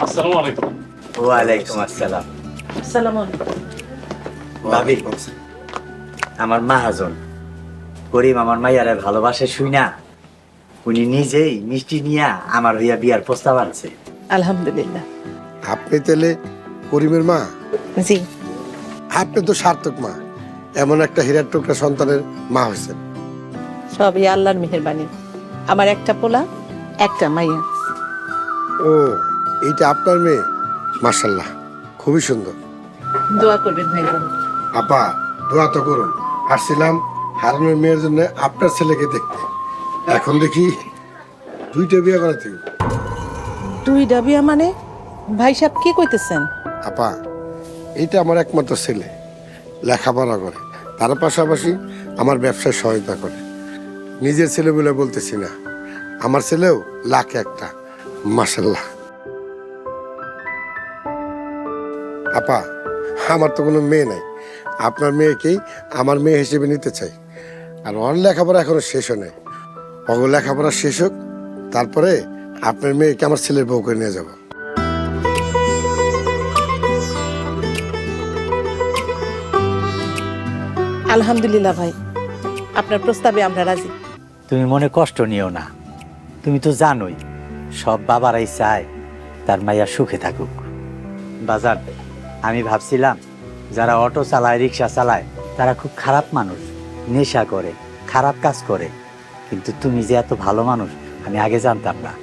আসসালামু আলাইকুম। ওয়ালাইকুম আসসালাম। আসসালামু আলাইকুম। ভাবি, আমার মাহাজন করিম আমার মাইয়ারে ভালোবাসে শুই না, উনি নিজেই মিষ্টি নিয়া আমার হইয়া বিয়ার প্রস্তাব আনছে। আলহামদুলিল্লাহ। আপনি তাহলে করিমের মা? জি। আপনি তো সার্থক মা, এমন একটা হীরার টুকরা সন্তানের মা হয়েছেন। সবই আল্লাহর মেহেরবানি। আমার একটা পোলা, একটা মাইয়া। ও, এইটা আপনার মেয়ে? মাশাল্লাহ, খুবই সুন্দর। দোয়া করবেন ভাইজান। আপা, দোয়া তো করুন। আসছিলাম হারানোর মেয়ের জন্য আপনার ছেলেকে দেখতে, এখন দেখি দুইটা বিয়ে করাতে। দুই ডাবিয়া মানে? ভাই সাহেব কি কইতেছেন? আপা, এইটা আমার একমাত্র ছেলে, লেখাপড়া করে, তার পাশাপাশি আমার ব্যবসায় সহায়তা করে। নিজের ছেলে বলে বলতেছি না, আমার ছেলেও লাখ একটা। মাশাল্লাহ। আপা, আমার তো কোনো মেয়ে নাই, আপনার মেয়েকেই আমার মেয়ে হিসেবে নিতে চাই। আর ওর লেখাপড়া এখনো শেষ হয় নাই, অগ লেখাপড়া শেষ হোক, তারপরে আপনার মেয়েকে আমার ছেলের বউ করে নিয়ে যাব। আলহামদুলিল্লাহ ভাই, আপনার প্রস্তাবে আমরা রাজি। তুমি মনে কষ্ট নিও না, তুমি তো জানোই সব বাবারাই চায় তার মাইয়া সুখে থাকুক। বাজার, আমি ভাবছিলাম যারা অটো চালায়, রিক্সা চালায়, তারা খুব খারাপ মানুষ, নেশা করে, খারাপ কাজ করে, কিন্তু তুমি যে এত ভালো মানুষ আমি আগে জানতাম না।